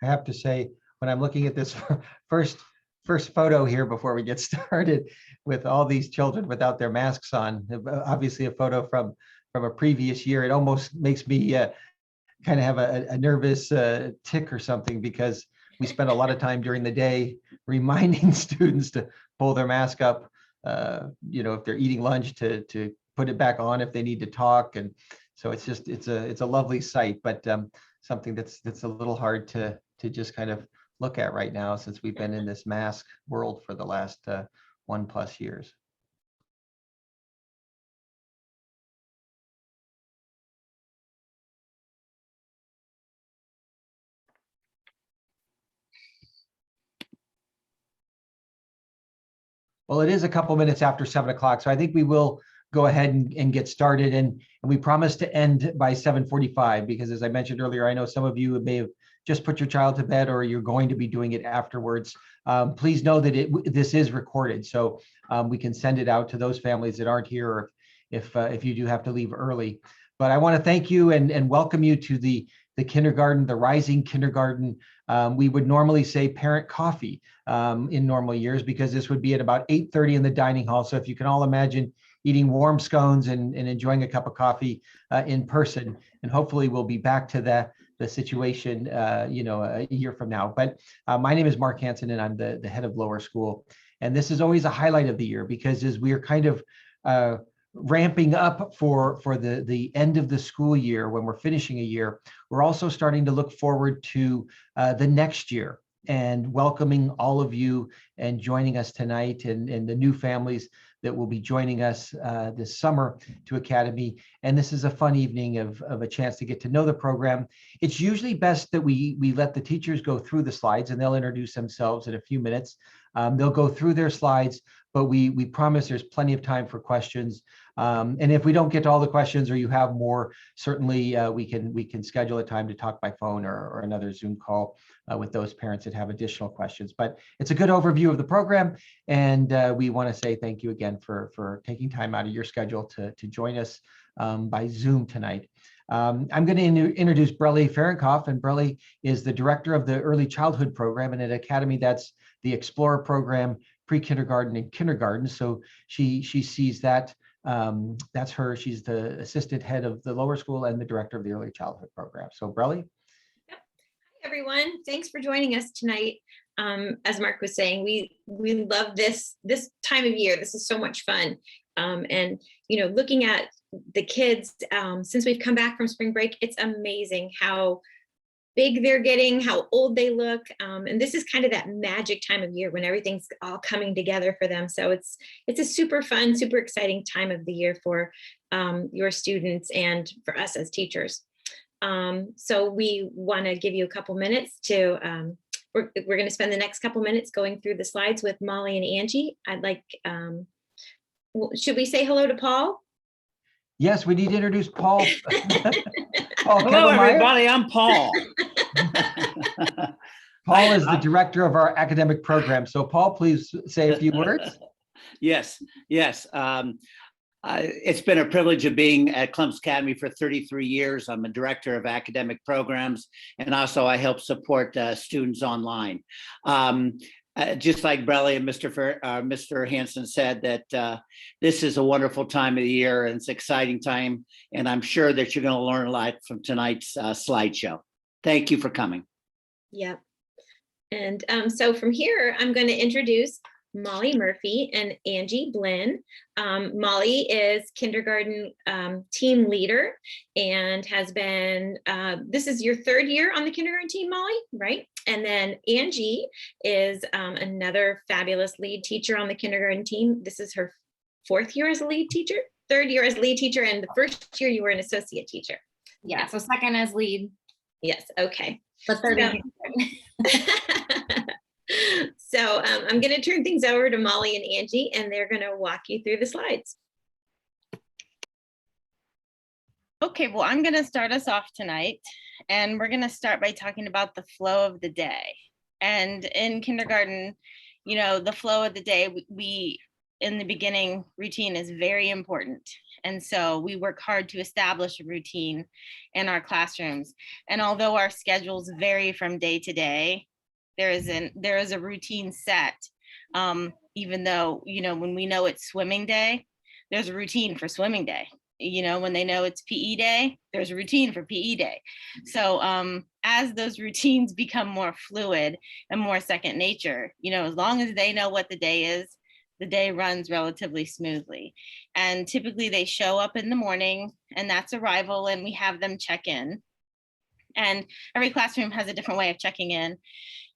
have to say, when I'm looking at this first photo here before we get started with all these children without their masks on, obviously a photo from a previous year, it almost makes me kind of have a nervous tick or something, because we spend a lot of time during the day reminding students to pull their mask up, if they're eating lunch, to put it back on if they need to talk. And so it's a lovely sight, but something that's a little hard to just kind of look at right now, since we've been in this mask world for the last 1+ years. Well, it is a couple minutes after 7 o'clock, so I think we will go ahead and get started. And we promise to end by 7:45, because as I mentioned earlier, I know some of you may have just put your child to bed, or you're going to be doing it afterwards. Please know that this is recorded, so we can send it out to those families that aren't here, or if you do have to leave early. But I want to thank you and welcome you to the kindergarten, the Rising Kindergarten. We would normally say parent coffee in normal years, because this would be at about 8:30 in the dining hall. So if you can all imagine eating warm scones and enjoying a cup of coffee in person, and hopefully we'll be back to the situation, a year from now. But my name is Mark Hansen, and I'm the head of lower school. And this is always a highlight of the year, because as we're kind of ramping up for the end of the school year, when we're finishing a year, we're also starting to look forward to the next year, and welcoming all of you and joining us tonight, and the new families that will be joining us this summer to Academy. And this is a fun evening of a chance to get to know the program. It's usually best that we let the teachers go through the slides, and they'll introduce themselves in a few minutes. They'll go through their slides, but we promise there's plenty of time for questions. And if we don't get to all the questions, or you have more, certainly we can schedule a time to talk by phone or another Zoom call with those parents that have additional questions. But it's a good overview of the program, and we want to say thank you again for taking time out of your schedule to join us by Zoom tonight. I'm going to introduce Brelly Ferenkopf, and Brelly is the director of the Early Childhood Program, and at Academy, that's the Explorer program, pre-kindergarten and kindergarten. So she sees that. That's her. She's the assistant head of the lower school and the director of the Early Childhood Program. So Brelly. Hi, everyone. Thanks for joining us tonight. As Mark was saying, we love this time of year. This is so much fun. And looking at the kids since we've come back from spring break, it's amazing how big they're getting, how old they look. And this is kind of that magic time of year when everything's all coming together for them. So it's a super fun, super exciting time of the year for your students and for us as teachers. So we want to give you a couple minutes to, we're going to spend the next couple minutes going through the slides with Molly and Angie. I'd like, should we say hello to Paul? Yes, we need to introduce Paul. Paul Hello, everybody. I'm Paul. Paul is the director of our academic program. So Paul, please say a few words. Yes. It's been a privilege of being at Clemson Academy for 33 years. I'm a director of academic programs, and also I help support students online. Just like Brelly and Mr. Hansen said, that this is a wonderful time of the year, and it's an exciting time, and I'm sure that you're going to learn a lot from tonight's slideshow. Thank you for coming. Yep. And so from here, I'm going to introduce Molly Murphy and Angie Blinn. Molly is kindergarten team leader and has been, this is your third year on the kindergarten team, Molly, right? And then Angie is another fabulous lead teacher on the kindergarten team. This is her fourth year as a lead teacher, third year as lead teacher, and the first year you were an associate teacher. Yeah, so second as lead. Yes, okay. But third. So I'm going to turn things over to Molly and Angie, and they're going to walk you through the slides. Okay, well, I'm going to start us off tonight, and we're going to start by talking about the flow of the day. And in kindergarten, the flow of the day, we in the beginning, routine is very important. And so we work hard to establish a routine in our classrooms. And although our schedules vary from day to day, there is a routine set. Even though, when we know it's swimming day, there's a routine for swimming day. When they know it's PE day, there's a routine for PE day. So as those routines become more fluid and more second nature, as long as they know what the day is, the day runs relatively smoothly. And typically they show up in the morning, and that's arrival, and we have them check in. And every classroom has a different way of checking in.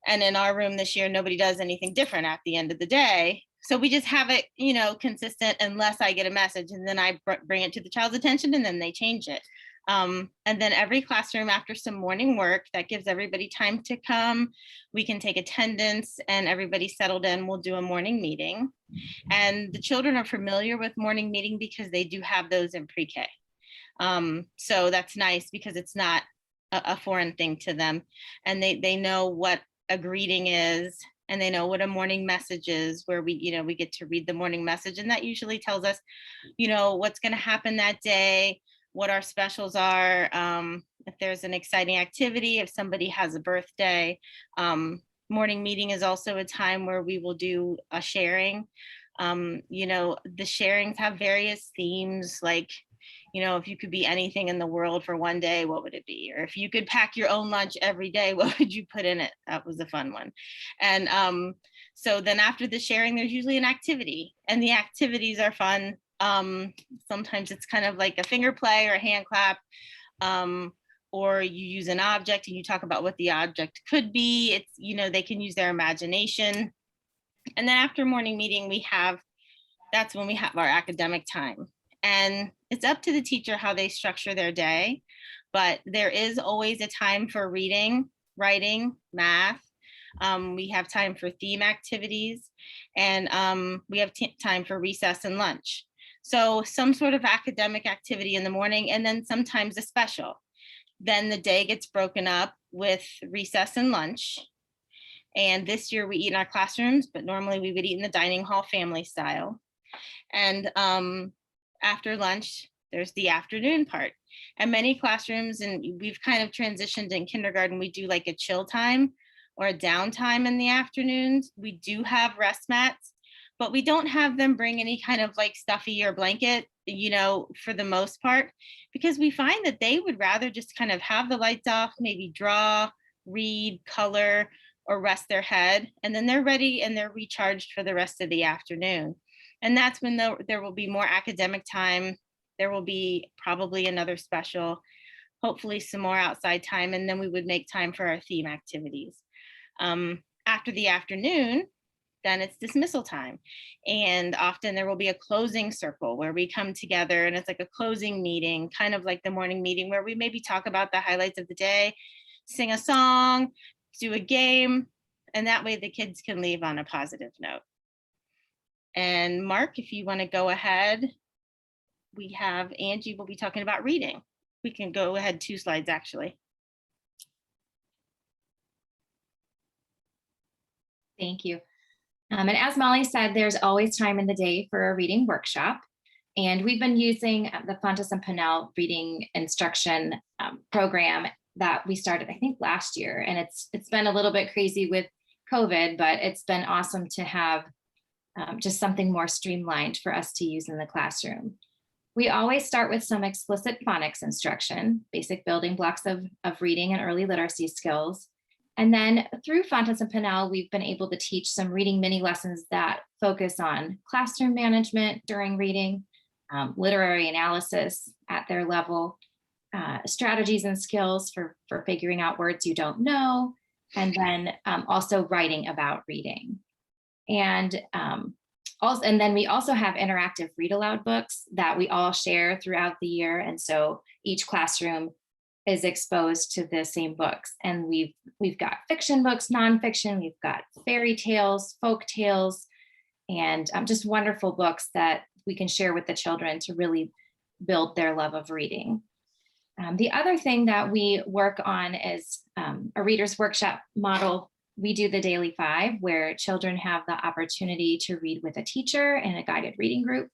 And in our room this year, nobody does anything different at the end of the day. So we just have it, consistent, unless I get a message, and then I bring it to the child's attention, and then they change it. And then every classroom, after some morning work, that gives everybody time to come. We can take attendance, and everybody settled in. We'll do a morning meeting. And the children are familiar with morning meeting because they do have those in pre-K. So that's nice because it's not a foreign thing to them. And they know what a greeting is, and they know what a morning message is, where we get to read the morning message. And that usually tells us, what's going to happen that day, what our specials are, if there's an exciting activity, if somebody has a birthday. Morning meeting is also a time where we will do a sharing. The sharings have various themes, like, if you could be anything in the world for one day, what would it be? Or if you could pack your own lunch every day, what would you put in it? That was a fun one. And so then after the sharing, there's usually an activity, and the activities are fun. Sometimes it's kind of like a finger play or a hand clap, or you use an object and you talk about what the object could be. It's, they can use their imagination. And then after morning meeting, that's when we have our academic time. And it's up to the teacher how they structure their day, but there is always a time for reading, writing, math. We have time for theme activities, and we have time for recess and lunch. So some sort of academic activity in the morning, and then sometimes a special. Then the day gets broken up with recess and lunch. And this year we eat in our classrooms, but normally we would eat in the dining hall family style. And after lunch, there's the afternoon part. And many classrooms, and we've kind of transitioned in kindergarten, we do like a chill time or a downtime in the afternoons. We do have rest mats, but we don't have them bring any kind of like stuffy or blanket, for the most part, because we find that they would rather just kind of have the lights off, maybe draw, read, color, or rest their head. And then they're ready and they're recharged for the rest of the afternoon. And that's when there will be more academic time. There will be probably another special, hopefully some more outside time, and then we would make time for our theme activities. After the afternoon, then it's dismissal time. And often there will be a closing circle where we come together, and it's like a closing meeting, kind of like the morning meeting, where we maybe talk about the highlights of the day, sing a song, do a game, and that way the kids can leave on a positive note. And Mark, if you want to go ahead, we have Angie will be talking about reading. We can go ahead 2 slides actually. Thank you. And as Molly said, there's always time in the day for a reading workshop. And we've been using the Fontes and Pinnell reading instruction program that we started, I think, last year. And it's been a little bit crazy with COVID, but it's been awesome to have just something more streamlined for us to use in the classroom. We always start with some explicit phonics instruction, basic building blocks of reading and early literacy skills. And then through Fontes and Pinnell, we've been able to teach some reading mini lessons that focus on classroom management during reading, literary analysis at their level, strategies and skills for figuring out words you don't know, and then also writing about reading. And then we also have interactive read aloud books that we all share throughout the year. And so each classroom is exposed to the same books. And we've got fiction books, nonfiction, we've got fairy tales, folk tales, and just wonderful books that we can share with the children to really build their love of reading. The other thing that we work on is a reader's workshop model we do the Daily 5, where children have the opportunity to read with a teacher in a guided reading group.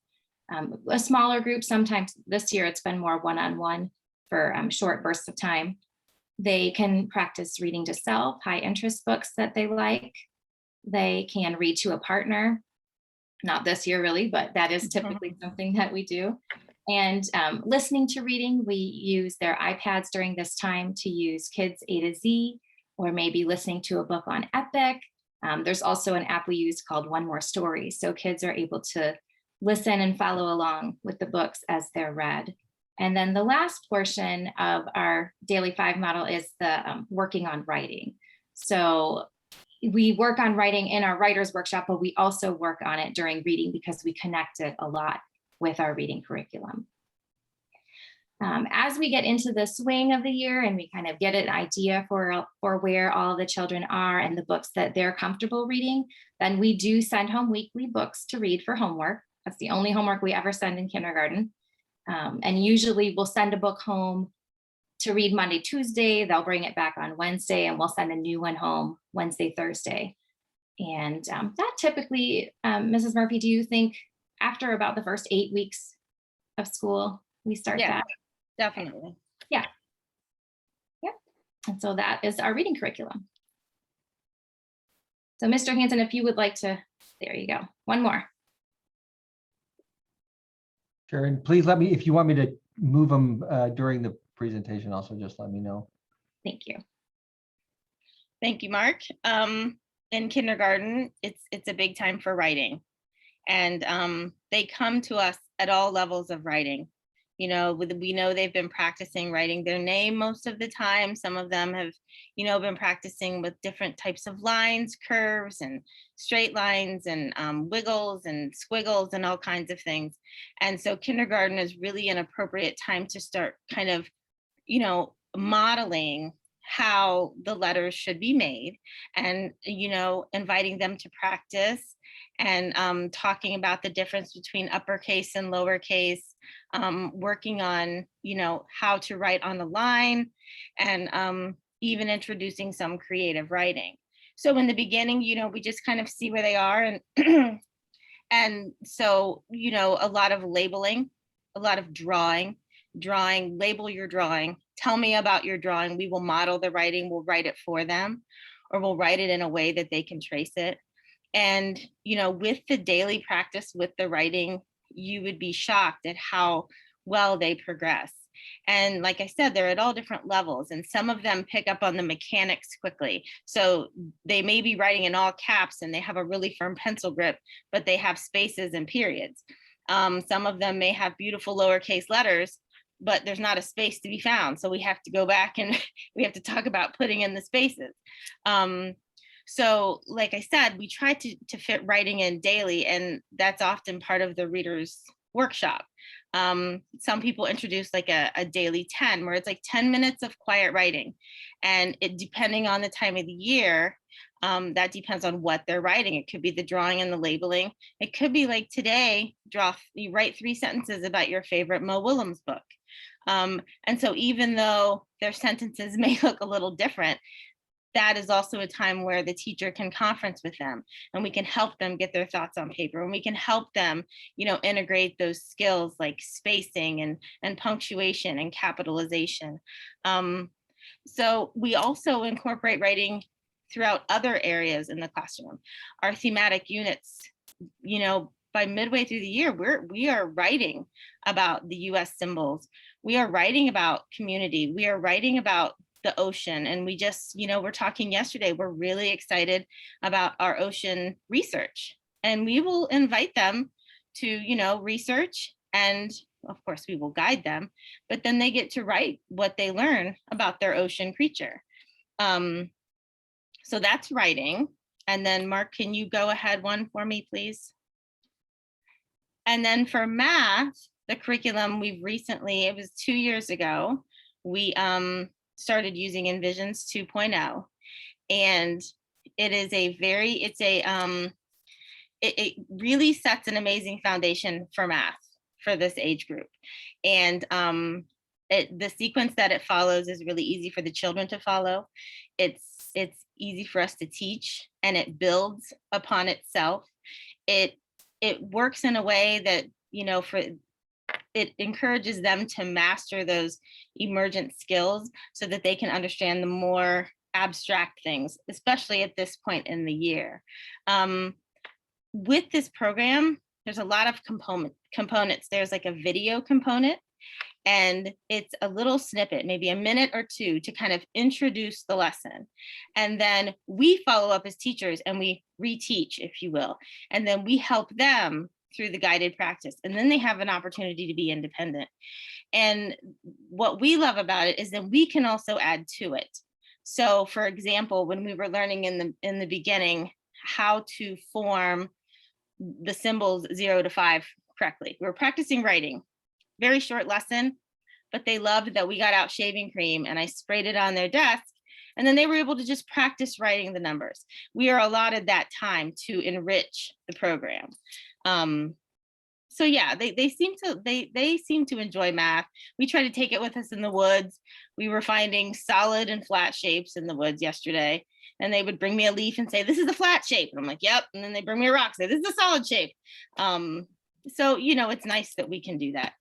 A smaller group, sometimes this year it's been more one-on-one for short bursts of time. They can practice reading to self, high interest books that they like. They can read to a partner. Not this year really, but that is typically something that we do. And listening to reading, we use their iPads during this time to use Kids A to Z, or maybe listening to a book on Epic. There's also an app we use called One More Story. So kids are able to listen and follow along with the books as they're read. And then the last portion of our Daily 5 model is the working on writing. So we work on writing in our writer's workshop, but we also work on it during reading because we connect it a lot with our reading curriculum. As we get into the swing of the year and we kind of get an idea for where all the children are and the books that they're comfortable reading, then we do send home weekly books to read for homework. That's the only homework we ever send in kindergarten. And usually we'll send a book home to read Monday, Tuesday. They'll bring it back on Wednesday, and we'll send a new one home Wednesday, Thursday. And that typically, Mrs. Murphy, do you think after about the first 8 weeks of school, we start that? Definitely. Yeah. And so that is our reading curriculum. So Mr. Hanson, if you would like to, there you go. One more. Sure, and please let me, if you want me to move them during the presentation, also just let me know. Thank you. Thank you, Mark. In kindergarten, it's a big time for writing, and they come to us at all levels of writing. You know, we know they've been practicing writing their name most of the time. Some of them have, you know, been practicing with different types of lines, curves, and straight lines, and wiggles and squiggles and all kinds of things. And so kindergarten is really an appropriate time to start kind of, you know, modeling how the letters should be made, and, you know, inviting them to practice, and talking about the difference between uppercase and lowercase, working on, you know, how to write on the line, and even introducing some creative writing. So in the beginning, you know, we just kind of see where they are, and and so, you know, a lot of labeling, a lot of drawing, label your drawing, tell me about your drawing. We will model the writing, we'll write it for them, or we'll write it in a way that they can trace it. And, you know, with the daily practice with the writing, you would be shocked at how well they progress. And like I said, they're at all different levels, and some of them pick up on the mechanics quickly. So they may be writing in all caps and they have a really firm pencil grip, but they have spaces and periods. Some of them may have beautiful lowercase letters, but there's not a space to be found. So we have to go back and we have to talk about putting in the spaces. So like I said, we try to fit writing in daily, and that's often part of the reader's workshop. Some people introduce like a daily 10, where it's like 10 minutes of quiet writing. And it, depending on the time of the year, that depends on what they're writing. It could be the drawing and the labeling. It could be like today, you write 3 sentences about your favorite Mo Willems book. And so even though their sentences may look a little different, that is also a time where the teacher can conference with them, and we can help them get their thoughts on paper, and we can help them, you know, integrate those skills like spacing and punctuation and capitalization. So we also incorporate writing throughout other areas in the classroom. Our thematic units, you know, by midway through the year, we are writing about the US symbols. We are writing about community. We are writing about the ocean. And we just, you know, we're talking yesterday, we're really excited about our ocean research. And we will invite them to, you know, research, and of course we will guide them, but then they get to write what they learn about their ocean creature. So that's writing. And then Mark, can you go ahead one for me, please? And then for math, the curriculum we've recently, it was 2 years ago, we started using Envisions 2.0, and it is it really sets an amazing foundation for math for this age group. And the sequence that it follows is really easy for the children to follow. It's it's easy for us to teach, and it builds upon itself. It works in a way that, it encourages them to master those emergent skills so that they can understand the more abstract things, especially at this point in the year. With this program, there's a lot of components. There's like a video component, and it's a little snippet, maybe a minute or two, to kind of introduce the lesson. And then we follow up as teachers and we reteach, if you will. And then we help them through the guided practice. And then they have an opportunity to be independent. And what we love about it is that we can also add to it. So for example, when we were learning in the beginning how to form the symbols 0 to 5 correctly, we were practicing writing. Very short lesson, but they loved that we got out shaving cream and I sprayed it on their desk, and then they were able to just practice writing the numbers. We are allotted that time to enrich the program. So yeah, they seem to enjoy math. We try to take it with us in the woods. We were finding solid and flat shapes in the woods yesterday, and they would bring me a leaf and say, "This is a flat shape," and I'm like, "Yep." And then they bring me a rock, and say, "This is a solid shape." So it's nice that we can do that.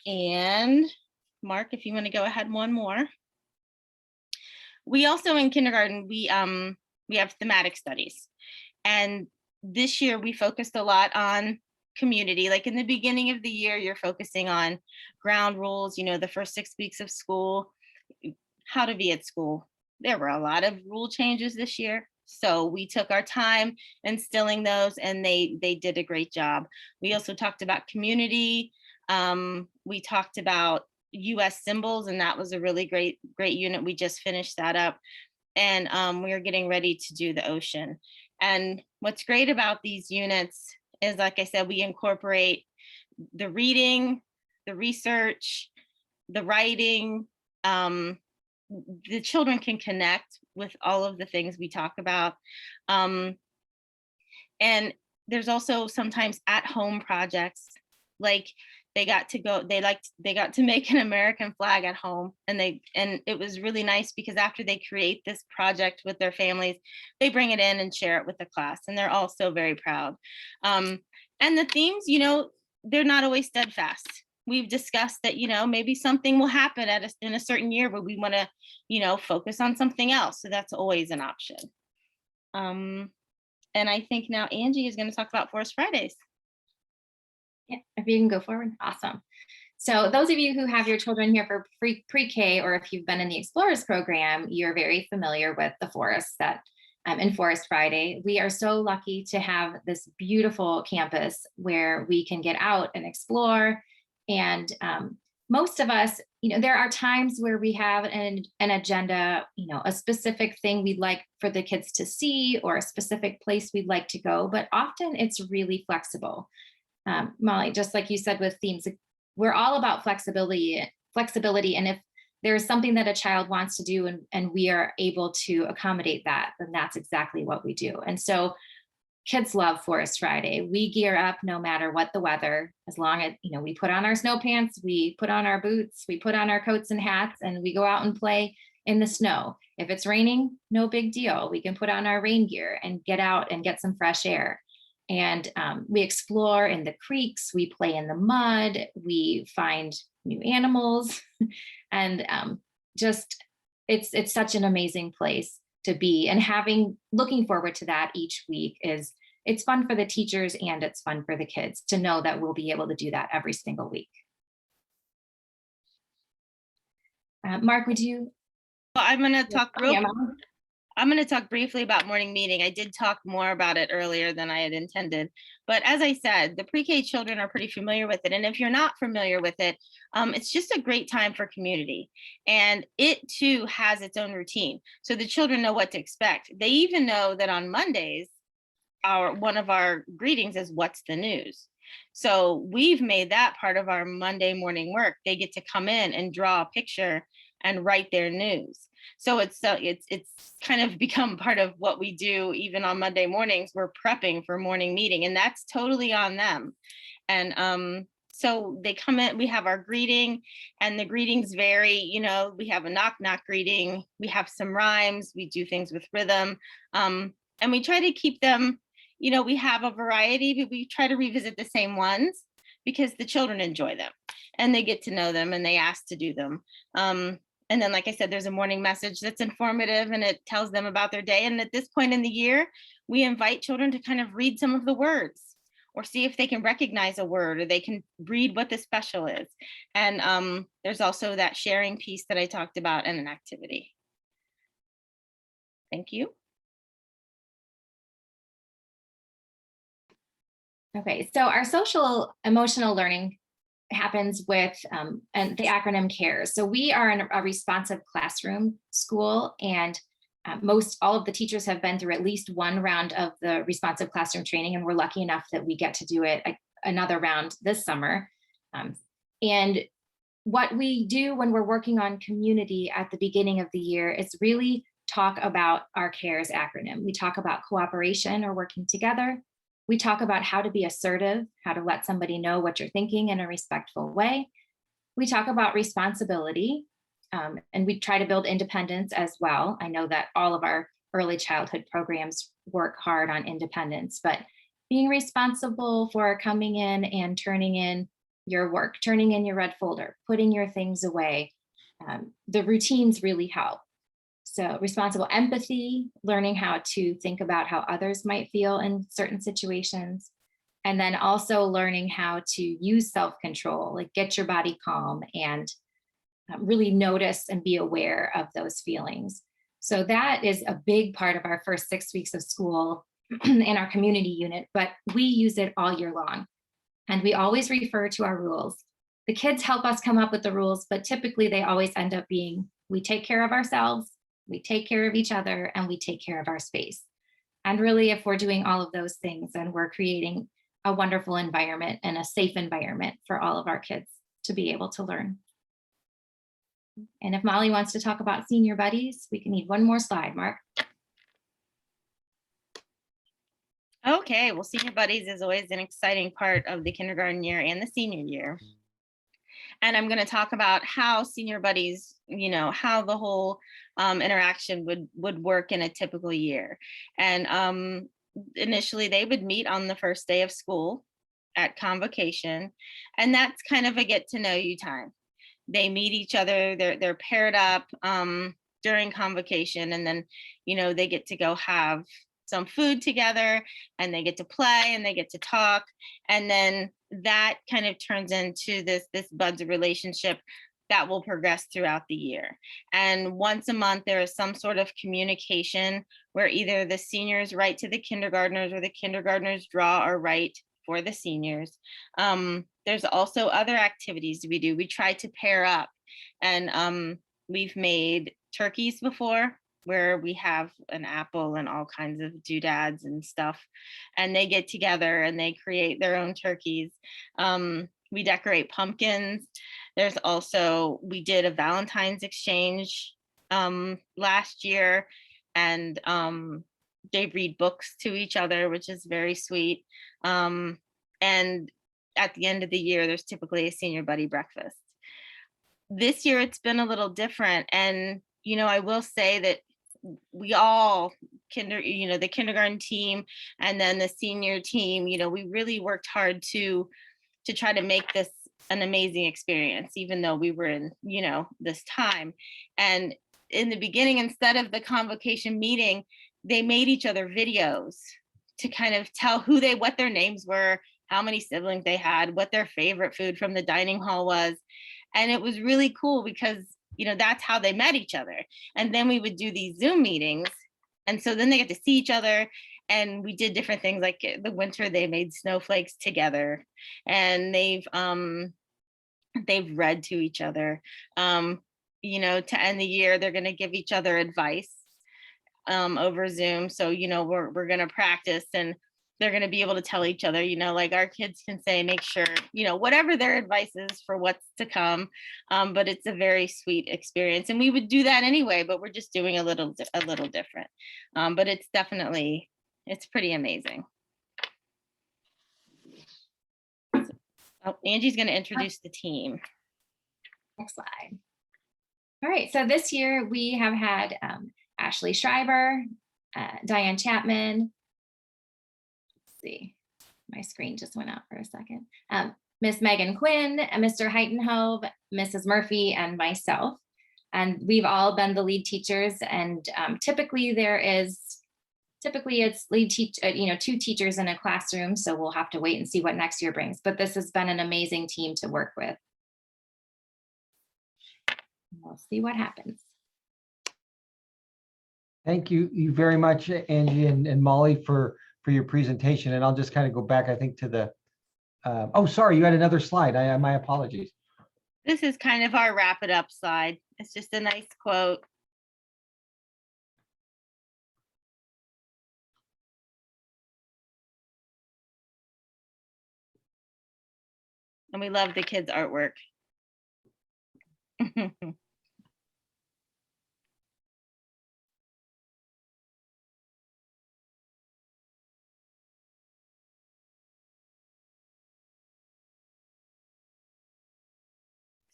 And Mark, if you want to go ahead one more. We also in kindergarten, we have thematic studies. And this year we focused a lot on community. Like in the beginning of the year, you're focusing on ground rules, the first 6 weeks of school, how to be at school. There were a lot of rule changes this year. So we took our time instilling those, and they did a great job. We also talked about community. We talked about US symbols, and that was a really great unit. We just finished that up, and we are getting ready to do the ocean. And what's great about these units is, like I said, we incorporate the reading, the research, the writing. The children can connect with all of the things we talk about. And there's also sometimes at-home projects, like they got to make an American flag at home, and it was really nice because after they create this project with their families, they bring it in and share it with the class, and they're all so very proud. And the themes, they're not always steadfast. We've discussed that, maybe something will happen in a certain year where we want to, focus on something else. So that's always an option. And I think now Angie is going to talk about Forest Fridays. Yeah, if you can go forward. Awesome. So those of you who have your children here for pre-K, or if you've been in the Explorers program, you're very familiar with the forest that in Forest Friday. We are so lucky to have this beautiful campus where we can get out and explore. And most of us, there are times where we have an agenda, a specific thing we'd like for the kids to see, or a specific place we'd like to go, but often it's really flexible. Molly, just like you said with themes, we're all about flexibility. And if there's something that a child wants to do and we are able to accommodate that, then that's exactly what we do. And so kids love Forest Friday. We gear up no matter what the weather, as long as, we put on our snow pants, we put on our boots, we put on our coats and hats, and we go out and play in the snow. If it's raining, no big deal. We can put on our rain gear and get out and get some fresh air. And we explore in the creeks, we play in the mud, we find new animals, and it's such an amazing place to be. And looking forward to that each week it's fun for the teachers, and it's fun for the kids to know that we'll be able to do that every single week. Mark, would you? Well, I'm going to talk briefly about morning meeting. I did talk more about it earlier than I had intended, but as I said, the pre-K children are pretty familiar with it. And if you're not familiar with it, it's just a great time for community. And it too has its own routine. So the children know what to expect. They even know that on Mondays, one of our greetings is "What's the news?" So we've made that part of our Monday morning work. They get to come in and draw a picture and write their news. So it's kind of become part of what we do. Even on Monday mornings, we're prepping for morning meeting, and that's totally on them. And So they come in, we have our greeting, and the greetings vary. You know, we have a knock knock greeting, we have some rhymes, we do things with rhythm, and we try to keep them, you know, we have a variety, but we try to revisit the same ones because the children enjoy them and they get to know them and they ask to do them. And then, like I said, there's a morning message that's informative and it tells them about their day. And at this point in the year, we invite children to kind of read some of the words or see if they can recognize a word or they can read what the special is. And there's also that sharing piece that I talked about and an activity. Thank you. Okay, so our social emotional learning happens with and the acronym CARES. So we are in a responsive classroom school, and all of the teachers have been through at least one round of the responsive classroom training, and we're lucky enough that we get to do it another round this summer. And what we do when we're working on community at the beginning of the year is really talk about our CARES acronym. We talk about cooperation or working together. We talk about how to be assertive, how to let somebody know what you're thinking in a respectful way. We talk about responsibility, and we try to build independence as well. I know that all of our early childhood programs work hard on independence, but being responsible for coming in and turning in your work, turning in your red folder, putting your things away, the routines really help. So responsible empathy, learning how to think about how others might feel in certain situations. And then also learning how to use self-control, like get your body calm and really notice and be aware of those feelings. So that is a big part of our first 6 weeks of school in our community unit, but we use it all year long. And we always refer to our rules. The kids help us come up with the rules, but typically they always end up being, we take care of ourselves, we take care of each other, and we take care of our space. And really, if we're doing all of those things, then we're creating a wonderful environment and a safe environment for all of our kids to be able to learn. And if Molly wants to talk about senior buddies, we can need one more slide, Mark. Okay, well, senior buddies is always an exciting part of the kindergarten year and the senior year. And I'm going to talk about how senior buddies, you know, how the whole interaction would work in a typical year. And initially they would meet on the first day of school at convocation. And that's kind of a get to know you time. They meet each other, they're paired up during convocation, and then, you know, they get to go have some food together and they get to play and they get to talk. And then that kind of turns into this buds relationship that will progress throughout the year. And once a month, there is some sort of communication where either the seniors write to the kindergartners or the kindergartners draw or write for the seniors. There's also other activities we do. We try to pair up, and we've made turkeys before, where we have an apple and all kinds of doodads and stuff, and they get together and they create their own turkeys. We decorate pumpkins. There's also, we did a Valentine's exchange last year, and they read books to each other, which is very sweet. And at the end of the year, there's typically a senior buddy breakfast. This year, it's been a little different. And, you know, I will say that we all, the kindergarten team and then the senior team, you know, we really worked hard to try to make this an amazing experience, even though we were in, you know, this time. And in the beginning, instead of the convocation meeting, they made each other videos to kind of tell what their names were, how many siblings they had, what their favorite food from the dining hall was. And it was really cool because, you know, that's how they met each other. And then we would do these Zoom meetings. And so then they get to see each other. And we did different things, like the winter, they made snowflakes together, and they've read to each other. You know, to end the year, they're going to give each other advice over Zoom. So, you know, we're going to practice, and they're going to be able to tell each other, you know, like our kids can say, make sure, you know, whatever their advice is for what's to come. But it's a very sweet experience, and we would do that anyway, but we're just doing a little different. But it's pretty amazing. Oh, Angie's going to introduce the team. Next slide. All right, so this year we have had Ashley Schreiber, Diane Chapman. Let's see, my screen just went out for a second. Miss Megan Quinn, Mr. Heitenhove, Mrs. Murphy, and myself. And we've all been the lead teachers. And typically it's lead teach, 2 teachers in a classroom. So we'll have to wait and see what next year brings. But this has been an amazing team to work with. We'll see what happens. Thank you very much, Angie and Molly, for your presentation. And I'll just kind of go back, I think, to the, oh, sorry, you had another slide. My apologies. This is kind of our wrap it up slide. It's just a nice quote. And we love the kids' artwork.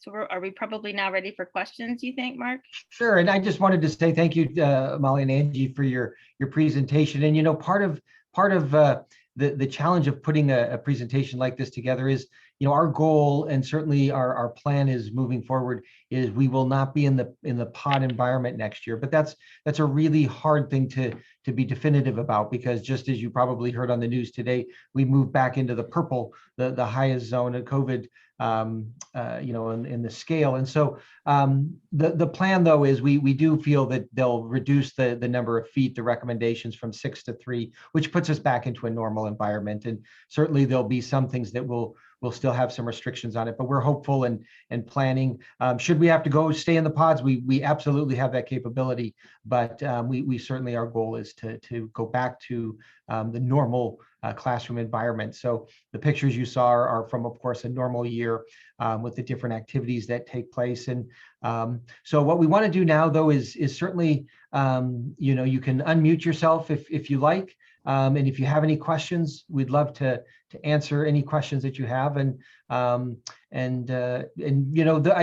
So are we probably now ready for questions, you think, Mark? Sure. And I just wanted to say thank you, Molly and Angie, for your presentation. And part of the challenge of putting a presentation like this together is, our goal, and certainly our plan is moving forward, is we will not be in the pod environment next year. But that's a really hard thing to be definitive about, because just as you probably heard on the news today, we moved back into the purple, the highest zone of COVID, in the scale. And so the plan, though, is we do feel that they'll reduce the number of feet, the recommendations, from 6 to 3, which puts us back into a normal environment. And certainly there'll be some things that will still have some restrictions on it, but we're hopeful and planning. Should we have to stay in the pods, we absolutely have that capability, but we certainly, our goal is to go back to the normal classroom environment. So the pictures you saw are from, of course, a normal year with the different activities that take place. And so what we want to do now, though, is certainly, you can unmute yourself if you like. And if you have any questions, we'd love to answer any questions that you have. And I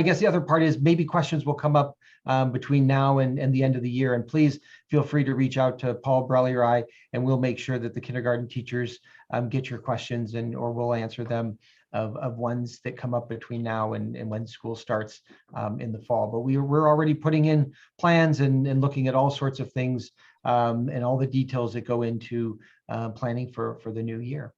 guess the other part is maybe questions will come up between now and the end of the year. And please feel free to reach out to Paul, Brelly, or I, and we'll make sure that the kindergarten teachers get your questions, or we'll answer them of ones that come up between now and when school starts in the fall. But we're already putting in plans and looking at all sorts of things and all the details that go into planning for the new year.